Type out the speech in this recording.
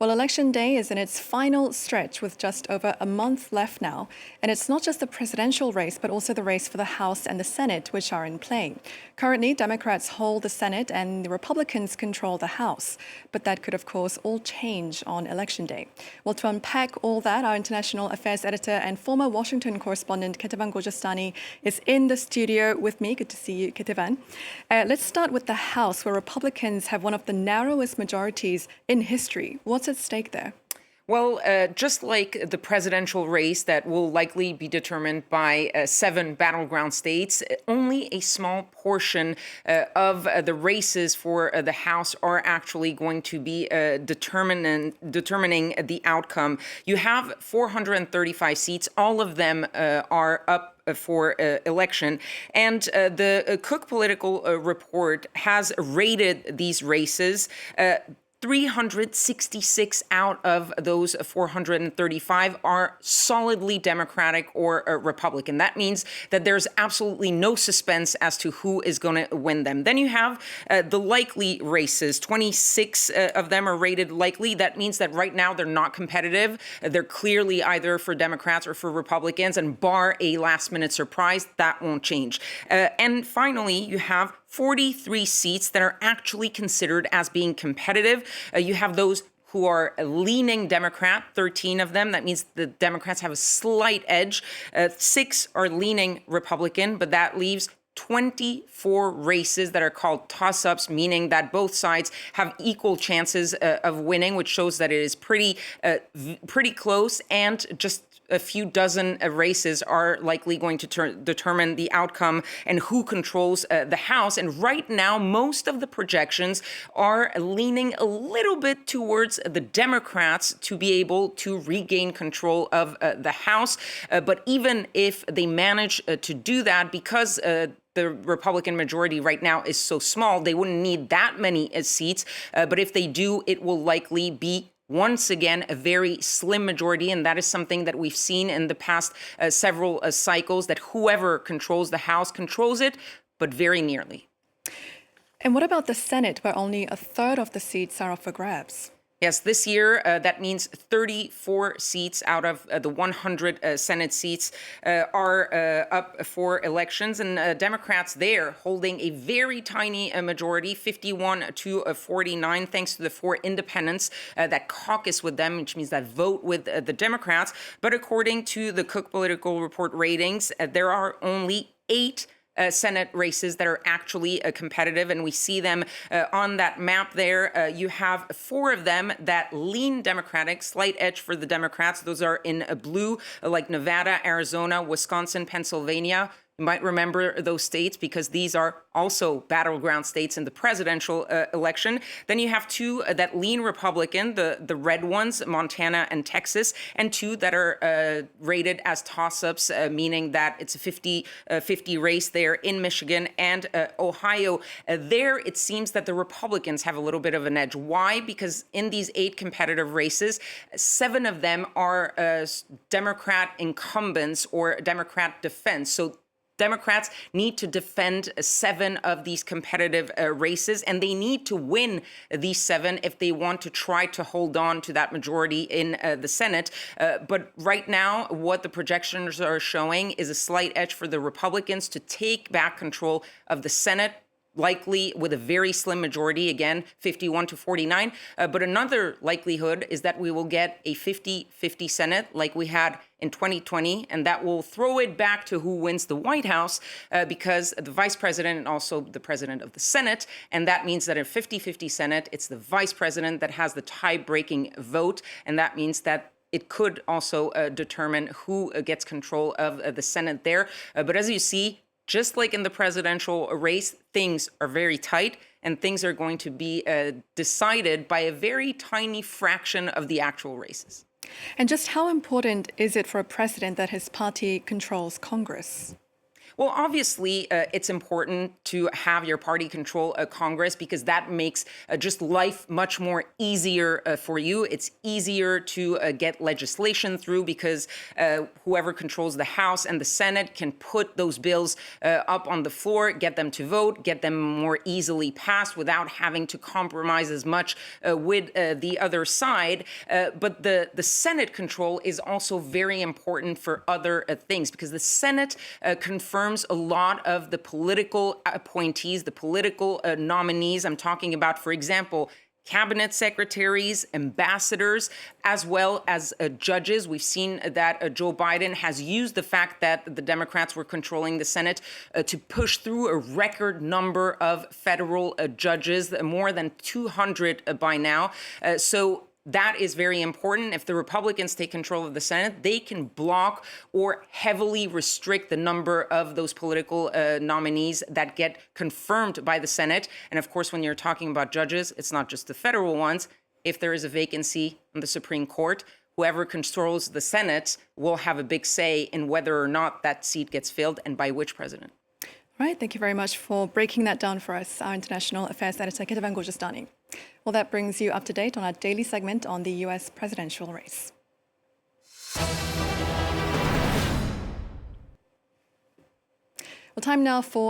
Well, Election Day is in its final stretch with just over a month left now. And it's not just the presidential race, but also the race for the House and the Senate, which are in play. Currently, Democrats hold the Senate and the Republicans control the House. But that could, of course, all change on Election Day. Well, to unpack all that, our international affairs editor and former Washington correspondent, Kethevane Gorjestani, is in the studio with me. Good to see you, Kethevane. Let's start with the House, where Republicans have one of the narrowest majorities in history. What's at stake there? Well, just like the presidential race that will likely be determined by 7 battleground states, only a small portion of the races for the House are actually going to be determining the outcome. You have 435 seats. All of them are up for election. And the Cook Political Report has rated these races. 366 out of those 435 are solidly Democratic or Republican. That means that there's absolutely no suspense as to who is going to win them. Then you have the likely races. 26 of them are rated likely. That means that right now they're not competitive. They're clearly either for Democrats or for Republicans, and bar a last-minute surprise, that won't change. And finally, you have 43 seats that are actually considered as being competitive. You have those who are leaning Democrat, 13 of them. That means the Democrats have a slight edge. 6 are leaning Republican, but that leaves 24 races that are called toss-ups, meaning that both sides have equal chances of winning, which shows that it is pretty close, and just a few dozen races are likely going to determine the outcome and who controls the House. And right now, most of the projections are leaning a little bit towards the Democrats to be able to regain control of the House. But even if they manage to do that, because the Republican majority right now is so small, they wouldn't need that many seats. But if they do, it will likely be once again a very slim majority, and that is something that we've seen in the past several cycles, that whoever controls the House controls it, but very nearly. And what about the Senate, where only a third of the seats are up for grabs? Yes, this year, that means 34 seats out of the 100 Senate seats are up for elections. And Democrats there holding a very tiny majority, 51 to 49, thanks to the 4 independents that caucus with them, which means that vote with the Democrats. But according to the Cook Political Report ratings, there are only 8 Senate races that are actually competitive, and we see them on that map there. You have 4 of them that lean Democratic, slight edge for the Democrats. Those are in blue, like Nevada, Arizona, Wisconsin, Pennsylvania. You might remember those states because these are also battleground states in the presidential election. Then you have 2 that lean Republican, the red ones, Montana and Texas, and 2 that are rated as toss-ups, meaning that it's a 50-50 race there in Michigan and Ohio. There, it seems that the Republicans have a little bit of an edge. Why? Because in these 8 competitive races, 7 of them are Democrat incumbents or Democrat defense. So Democrats need to defend 7 of these competitive races, and they need to win these 7 if they want to try to hold on to that majority in the Senate. But right now, what the projections are showing is a slight edge for the Republicans to take back control of the Senate, likely with a very slim majority, again, 51 to 49. But another likelihood is that we will get a 50-50 Senate like we had in 2020, and that will throw it back to who wins the White House because the vice president and also the president of the Senate. And that means that in a 50-50 Senate, it's the vice president that has the tie-breaking vote. And that means that it could also determine who gets control of the Senate there. But as you see, just like in the presidential race, things are very tight, and things are going to be decided by a very tiny fraction of the actual races. And just how important is it for a president that his party controls Congress? Well, obviously, it's important to have your party control Congress because that makes just life much more easier for you. It's easier to get legislation through because whoever controls the House and the Senate can put those bills up on the floor, get them to vote, get them more easily passed without having to compromise as much with the other side. But the Senate control is also very important for other things because the Senate confirms a lot of the political appointees, the political nominees. I'm talking about, for example, cabinet secretaries, ambassadors, as well as judges. We've seen that Joe Biden has used the fact that the Democrats were controlling the Senate to push through a record number of federal judges, more than 200 by now. So that is very important. If the Republicans take control of the Senate, they can block or heavily restrict the number of those political nominees that get confirmed by the Senate. And of course, when you're talking about judges, it's not just the federal ones. If there is a vacancy on the Supreme Court, whoever controls the Senate will have a big say in whether or not that seat gets filled and by which president. All right, thank you very much for breaking that down for us, our international affairs editor, Kethevane Gorjestani. Well, that brings you up to date on our daily segment on the US presidential race. Well, time now for